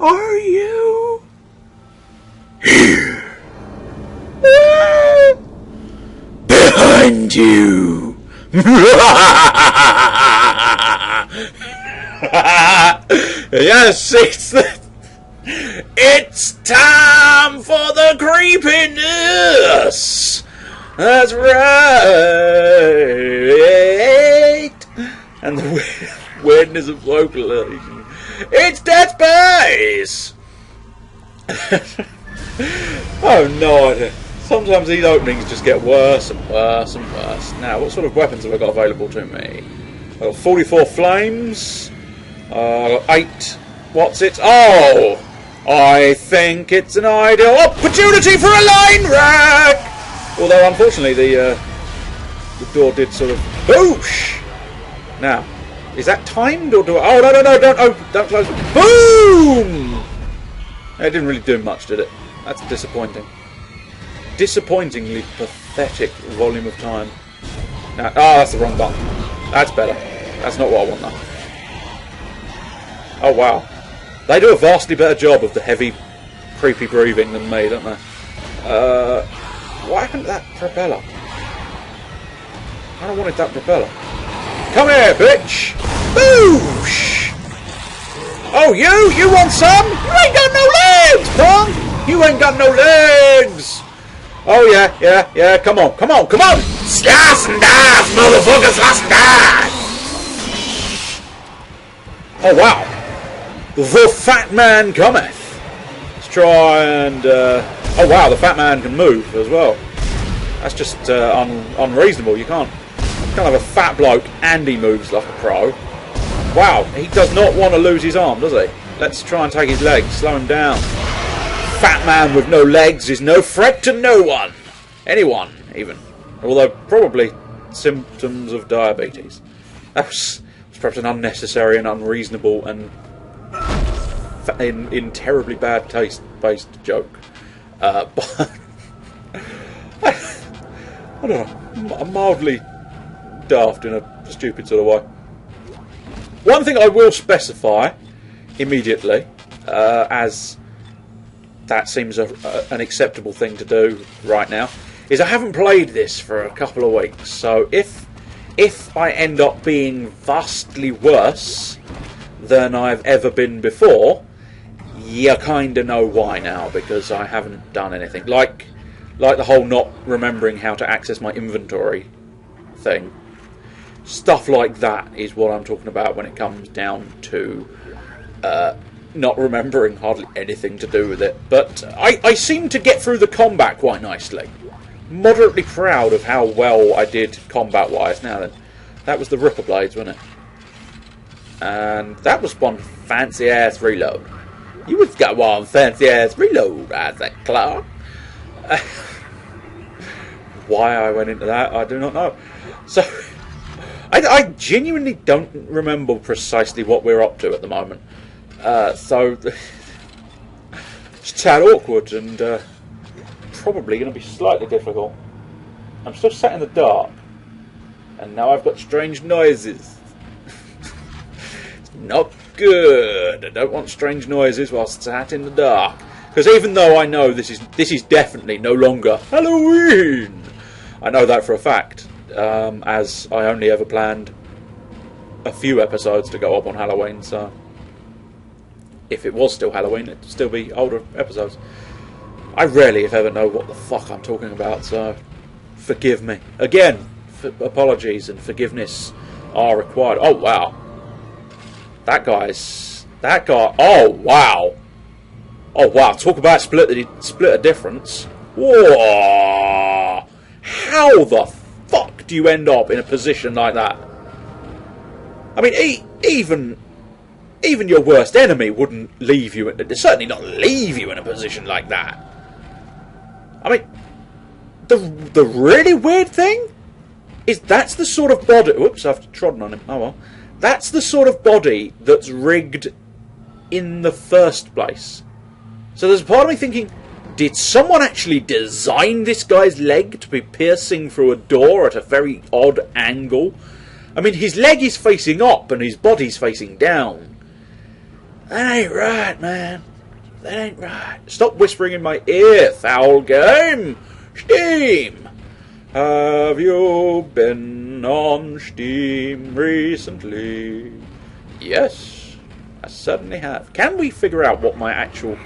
Are you here? Behind you. Yes, it's time for the creepiness. That's right. And the weirdness of vocalization. It's Dead Space. Oh no. Sometimes these openings just get worse and worse and worse. Now, what sort of weapons have I got available to me? I've got 44 flames. I've got 8. What's it? Oh! I think it's an ideal opportunity for a line wreck! Although, unfortunately, the door did sort of... Boosh! Now, is that timed or do I... Oh, no, don't close it. Boom! It didn't really do much, did it? That's disappointing. Disappointingly pathetic volume of time. Now, that's the wrong button. That's better. That's not what I want though. Oh wow. They do a vastly better job of the heavy, creepy breathing than me, don't they? What happened to that propeller? I don't wanted that propeller. Come here, bitch! Boosh! Oh, you want some? You ain't got no legs, punk! You ain't got no legs! Oh yeah, come on! Slice and dice, motherfucker, slice and dice! Oh wow! The fat man cometh! Let's try and... oh wow, the fat man can move as well. That's just unreasonable, you can't have a fat bloke and he moves like a pro. Wow, he does not want to lose his arm, does he? Let's try and take his legs, slow him down. Fat man with no legs is no threat to no one. Anyone, even. Although, probably symptoms of diabetes. That was perhaps an unnecessary and unreasonable and in terribly bad taste-based joke. But... I don't know. I'm mildly daft in a stupid sort of way. One thing I will specify immediately, as... that seems an acceptable thing to do right now, is I haven't played this for a couple of weeks, so if I end up being vastly worse than I've ever been before, you kinda know why now, because I haven't done anything. Like the whole not remembering how to access my inventory thing. Stuff like that is what I'm talking about when it comes down to not remembering hardly anything to do with it. But I seem to get through the combat quite nicely. Moderately proud of how well I did combat-wise. Now then, that was the Ripper Blades, wasn't it? And that was one fancy-ass reload. You was got one fancy-ass reload, Isaac Clarke. Why I went into that, I do not know. So, I genuinely don't remember precisely what we're up to at the moment. So, it's a tad awkward and probably going to be slightly difficult. I'm still sat in the dark, and now I've got strange noises. It's not good. I don't want strange noises whilst sat in the dark. Because even though I know this is definitely no longer Halloween, I know that for a fact, as I only ever planned a few episodes to go up on Halloween, so... if it was still Halloween, it'd still be older episodes. I rarely, if ever, know what the fuck I'm talking about, so forgive me. Again, apologies and forgiveness are required. Oh, wow. That guy... Oh, wow. Oh, wow. Talk about split a difference. Whoa. How the fuck do you end up in a position like that? I mean, even your worst enemy wouldn't leave you, certainly not leave you in a position like that. I mean, the really weird thing is that's the sort of body... Whoops, I've trodden on him. Oh well. That's the sort of body that's rigged in the first place. So there's a part of me thinking, did someone actually design this guy's leg to be piercing through a door at a very odd angle? I mean, his leg is facing up and his body's facing down. That ain't right, man. That ain't right. Stop whispering in my ear, foul game. Steam. Have you been on Steam recently? Yes, I certainly have. Can we figure out what my actual...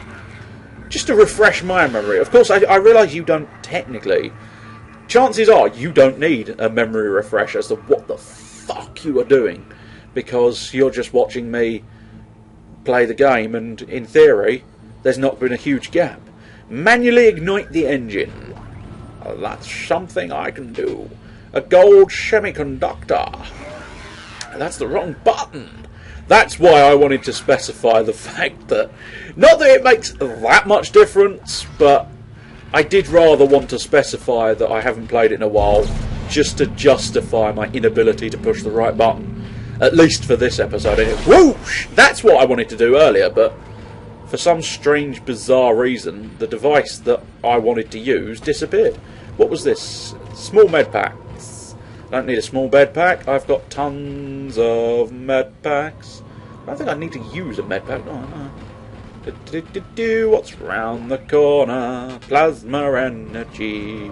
Just to refresh my memory. Of course, I realise you don't technically... Chances are you don't need a memory refresh as to what the fuck you are doing. Because you're just watching me play the game and, in theory, there's not been a huge gap. Manually ignite the engine. That's something I can do. A gold semiconductor. That's the wrong button. That's why I wanted to specify the fact that... Not that it makes that much difference, but I did rather want to specify that I haven't played it in a while, just to justify my inability to push the right button. At least for this episode. And whoosh! That's what I wanted to do earlier, but for some strange, bizarre reason, the device that I wanted to use disappeared. What was this? Small med packs. Don't need a small med pack. I've got tons of med packs. I don't think I need to use a med pack. No. What's round the corner? Plasma energy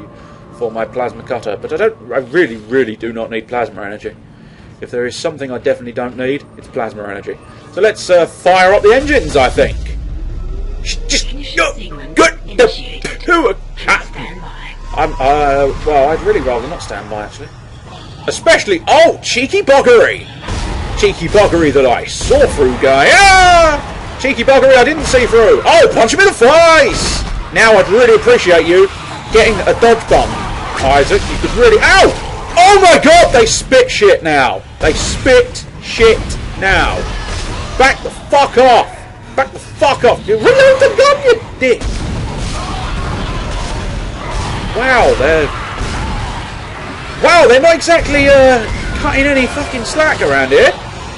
for my plasma cutter. But I really, really do not need plasma energy. If there is something I definitely don't need, it's plasma energy. So let's fire up the engines, I think. Just good. Well, I'd really rather not stand by, actually. Especially, oh, cheeky buggery! Cheeky buggery that I saw through, guy. Ah! Cheeky buggery I didn't see through. Oh, punch him in the face! Now I'd really appreciate you getting a dodge bump, Isaac. You could really... Ow! Oh my god, they spit shit now. They spit shit now. Back the fuck off. Back the fuck off. You reload the gun, you dick. Wow, they're not exactly cutting any fucking slack around here.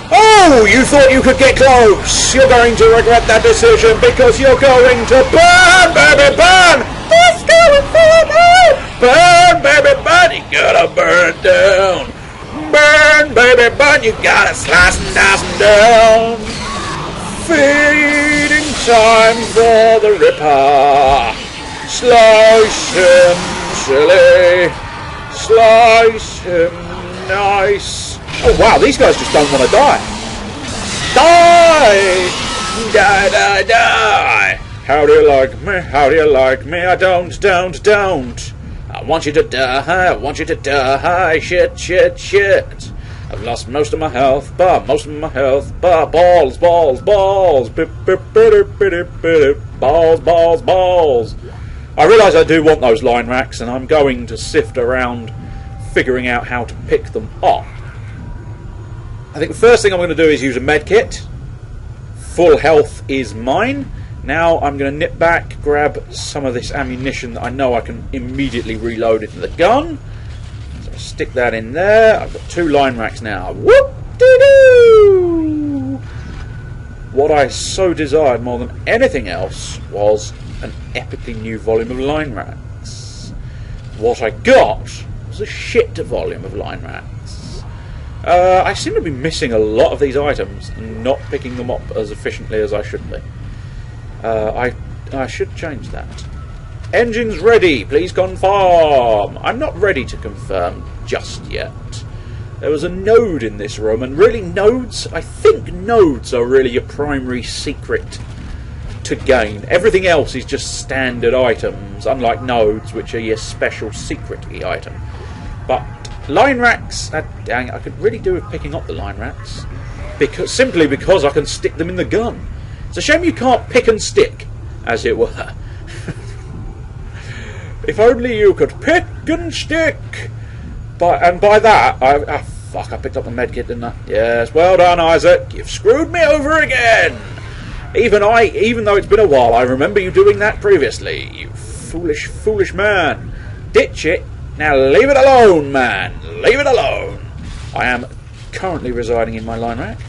Oh, you thought you could get close. You're going to regret that decision because you're going to burn, baby, burn. It's going for you. Burn, baby, burn. You gotta burn down. Burn, baby, burn. You gotta slice and dice them down. Feeding time for the Ripper. Slice him silly. Slice him nice. Oh wow, these guys just don't want to die. Die! Die, die, die! How do you like me? How do you like me? I don't. I want you to die. I want you to die. Shit, shit, shit. I've lost most of my health. Balls. Balls. I realise I do want those line racks, and I'm going to sift around figuring out how to pick them up. I think the first thing I'm going to do is use a med kit. Full health is mine. Now I'm going to nip back, grab some of this ammunition that I know I can immediately reload into the gun. So stick that in there. I've got 2 line racks now. Whoop-de-doo! What I so desired more than anything else was an epically new volume of line racks. What I got was a shit volume of line racks. I seem to be missing a lot of these items and not picking them up as efficiently as I should be. I should change that. Engines ready, please confirm. I'm not ready to confirm just yet. There was a node in this room, and really I think nodes are really your primary secret to gain. Everything else is just standard items, unlike nodes, which are your special secret item. But line racks, dang, I could really do with picking up the line racks, simply because I can stick them in the gun. It's a shame you can't pick and stick, as it were. If only you could pick and stick. And by that, I picked up the medkit, didn't I? Yes, well done, Isaac. You've screwed me over again. Even though it's been a while, I remember you doing that previously. You foolish, foolish man. Ditch it. Now leave it alone, man. Leave it alone. I am currently residing in my line rack.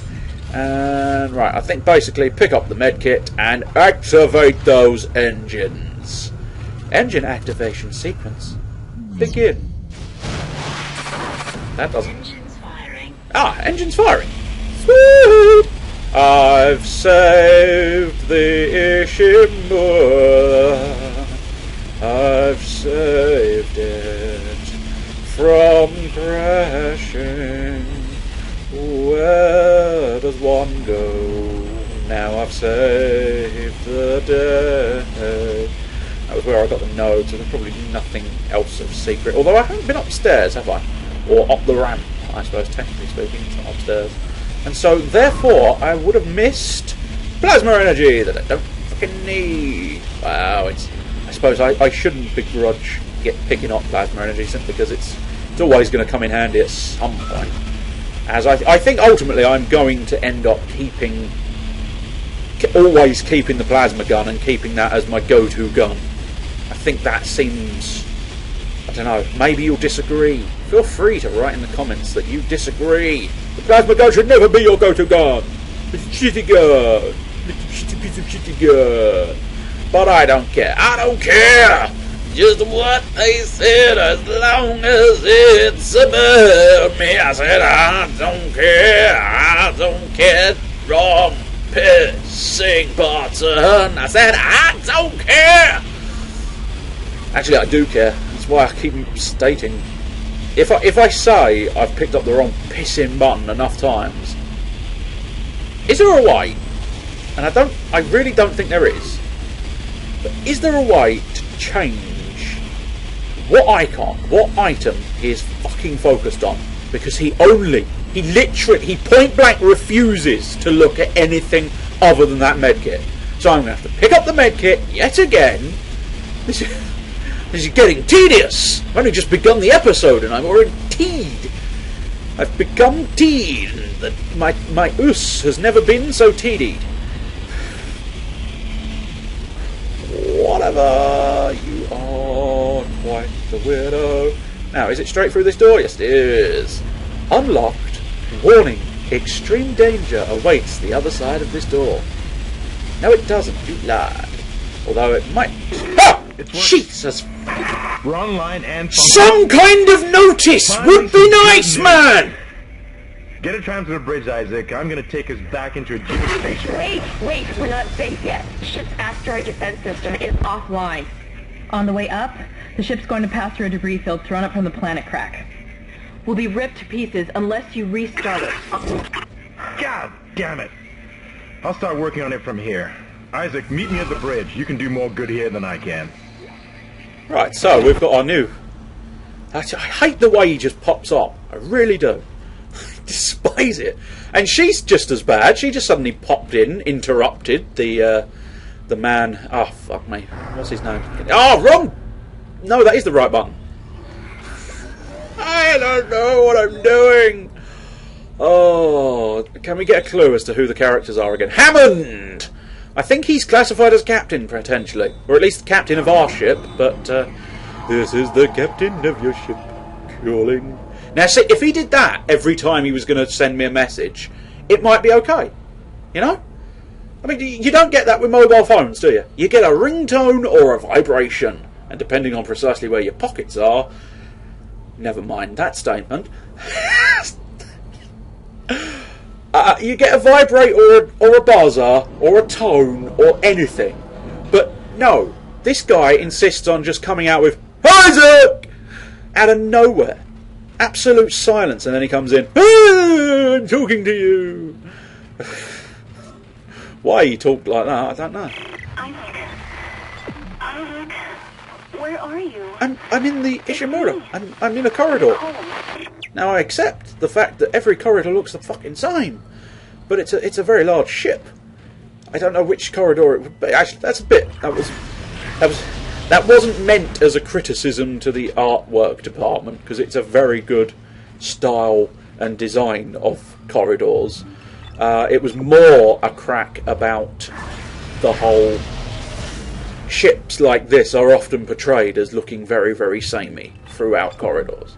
And right, I think basically pick up the medkit and activate those engines. Engine activation sequence. Begin. That doesn't... Engines firing. Ah, engines firing. Sweet! I've saved the Ishimura. I've saved it from crashing. Where does one go? Now I've saved the day. That was where I got the node, so there's probably nothing else of secret. Although I haven't been upstairs, have I? Or up the ramp, I suppose, technically speaking. It's not upstairs. And so, therefore, I would have missed plasma energy that I don't fucking need. Wow, I suppose I shouldn't begrudge picking up plasma energy simply because it's always going to come in handy at some point. As I think ultimately I'm going to end up always keeping the plasma gun and keeping that as my go-to gun. I think that seems, I don't know, maybe you'll disagree. Feel free to write in the comments that you disagree. The plasma gun should never be your go-to gun. It's a shitty gun. It's a shitty piece of shitty gun. But I don't care. I don't care. Just what they said, as long as it's about me. I said, I don't care. I don't care. Wrong pissing button. I said, I don't care. Actually, I do care. That's why I keep stating. If I say I've picked up the wrong pissing button enough times, is there a way? And I really don't think there is. But is there a way to change what icon, what item he is fucking focused on? Because he point blank refuses to look at anything other than that medkit. So I'm going to have to pick up the medkit yet again. This is getting tedious. I've only just begun the episode and I'm already teed. I've become teed. That my us has never been so teedied. Whatever, you are quite the weirdo. Now, is it straight through this door? Yes, it is. Unlocked. Warning. Extreme danger awaits the other side of this door. No, it doesn't. You lied. Although it might. Ah! Jesus! We're online and some kind of notice would be nice, man! Get a tram to the bridge, Isaac. I'm gonna take us back into a geostation. Wait, we're not safe yet. Ship's asteroid defense system is offline. On the way up, the ship's going to pass through a debris field thrown up from the planet crack. We'll be ripped to pieces unless you restart it. God damn it! I'll start working on it from here. Isaac, meet me at the bridge. You can do more good here than I can. Right, so we've got our new... I hate the way he just pops up. I really do. Despise it. And she's just as bad. She just suddenly popped in, interrupted the man. Oh, fuck me. What's his name? Oh, wrong! No, that is the right button. I don't know what I'm doing. Oh, can we get a clue as to who the characters are again? Hammond! I think he's classified as captain, potentially. Or at least the captain of our ship, but... this is the captain of your ship calling. Now, see, if he did that every time he was going to send me a message, it might be okay. You know? I mean, you don't get that with mobile phones, do you? You get a ringtone or a vibration. And depending on precisely where your pockets are... Never mind that statement. You get a vibrate or a buzzer or a tone or anything. But no, this guy insists on just coming out with Isaac! Out of nowhere. Absolute silence, and then he comes in, ah, I'm talking to you. Why he talked like that, I don't know. Isaac, where are you? I'm in the Ishimura. I'm in a corridor. Now I accept the fact that every corridor looks the fucking same, but it's a very large ship. I don't know which corridor it would be. Actually, that's a bit. That wasn't meant as a criticism to the artwork department, because it's a very good style and design of corridors. It was more a crack about the whole... Ships like this are often portrayed as looking very, very samey throughout corridors.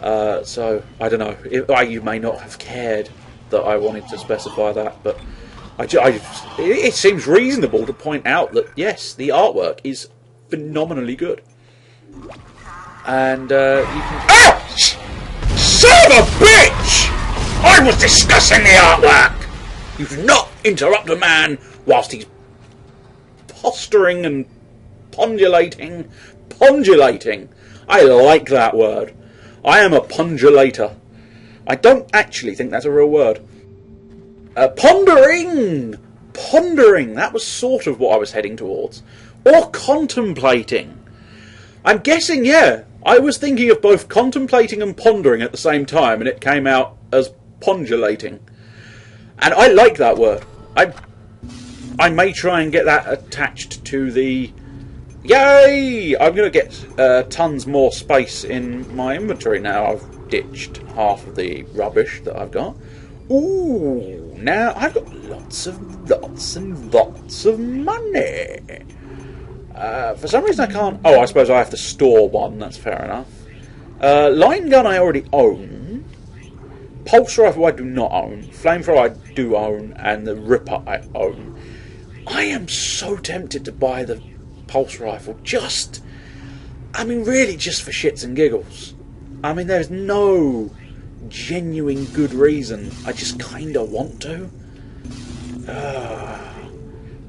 So, I don't know. You may not have cared that I wanted to specify that, but it seems reasonable to point out that, yes, the artwork is phenomenally good. And, you can... Ah! Son of a bitch! I was discussing the artwork! You've not interrupt a man whilst he's posturing and pondulating. Pondulating. I like that word. I am a pondulator. I don't actually think that's a real word. Pondering! Pondering. That was sort of what I was heading towards. Or contemplating. I'm guessing, yeah. I was thinking of both contemplating and pondering at the same time, and it came out as pondulating. And I like that word. I may try and get that attached to the... Yay! I'm going to get tons more space in my inventory now. I've ditched half of the rubbish that I've got. Ooh, now I've got lots and lots of money. For some reason I can't... Oh, I suppose I have to store one. That's fair enough. Line gun I already own. Pulse rifle I do not own. Flamethrower I do own. And the Ripper I own. I am so tempted to buy the pulse rifle. Just... I mean, really just for shits and giggles. I mean, there's no genuine good reason. I just kind of want to.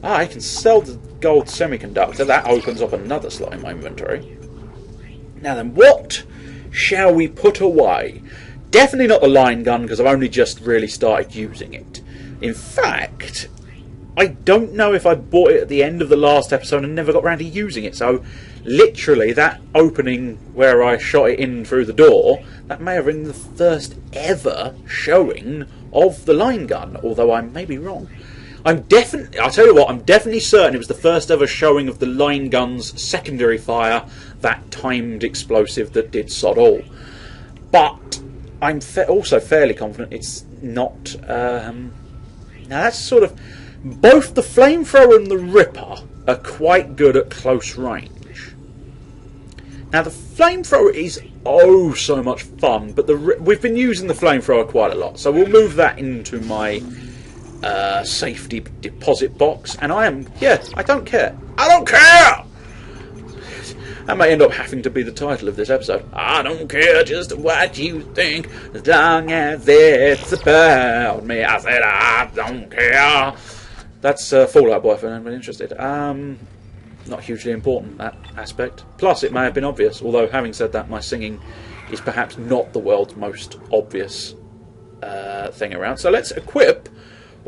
I can sell the gold semiconductor. That opens up another slot in my inventory. Now then, what shall we put away? Definitely not the line gun, because I've only just really started using it. In fact, I don't know if I bought it at the end of the last episode and never got around to using it. So, literally, that opening where I shot it in through the door, that may have been the first ever showing of the line gun, although I may be wrong. I'll tell you what, I'm definitely certain it was the first ever showing of the line gun's secondary fire, that timed explosive that did sod all. But I'm also fairly confident it's not... now that's sort of... Both the flamethrower and the Ripper are quite good at close range. Now the flamethrower is oh so much fun, but we've been using the flamethrower quite a lot, so we'll move that into my safety deposit box. And I don't care. I don't care! That may end up having to be the title of this episode. I don't care just what you think, as long as it's about me. I said I don't care. That's Fall Out Boy for anyone interested. Not hugely important, that aspect. Plus, it may have been obvious, although having said that, my singing is perhaps not the world's most obvious thing around. So let's equip.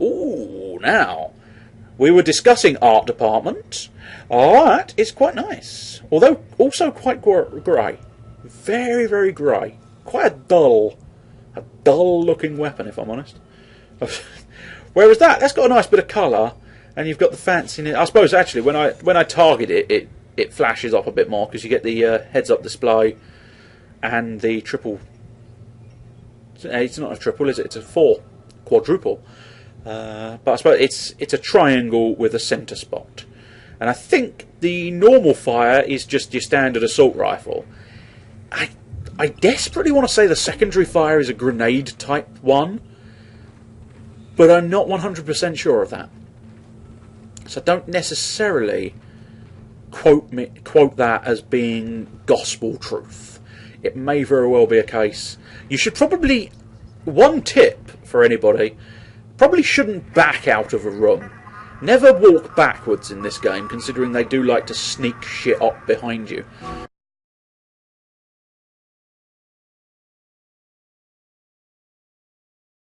Ooh, now, we were discussing art department. Alright, it's quite nice. Although, also quite grey. Very, very grey. Quite a dull looking weapon, if I'm honest. Whereas that's got a nice bit of colour, and you've got the fancy in it. I suppose actually when I target it flashes up a bit more because you get the heads-up display and the triple. It's not a triple, is it? It's a quadruple. But I suppose it's a triangle with a centre spot, and I think the normal fire is just your standard assault rifle. I desperately want to say the secondary fire is a grenade type one, but I'm not 100% sure of that. So don't necessarily quote that as being gospel truth. It may very well be a case. You should probably, one tip for anybody, probably shouldn't back out of a room. Never walk backwards in this game, considering they do like to sneak shit up behind you.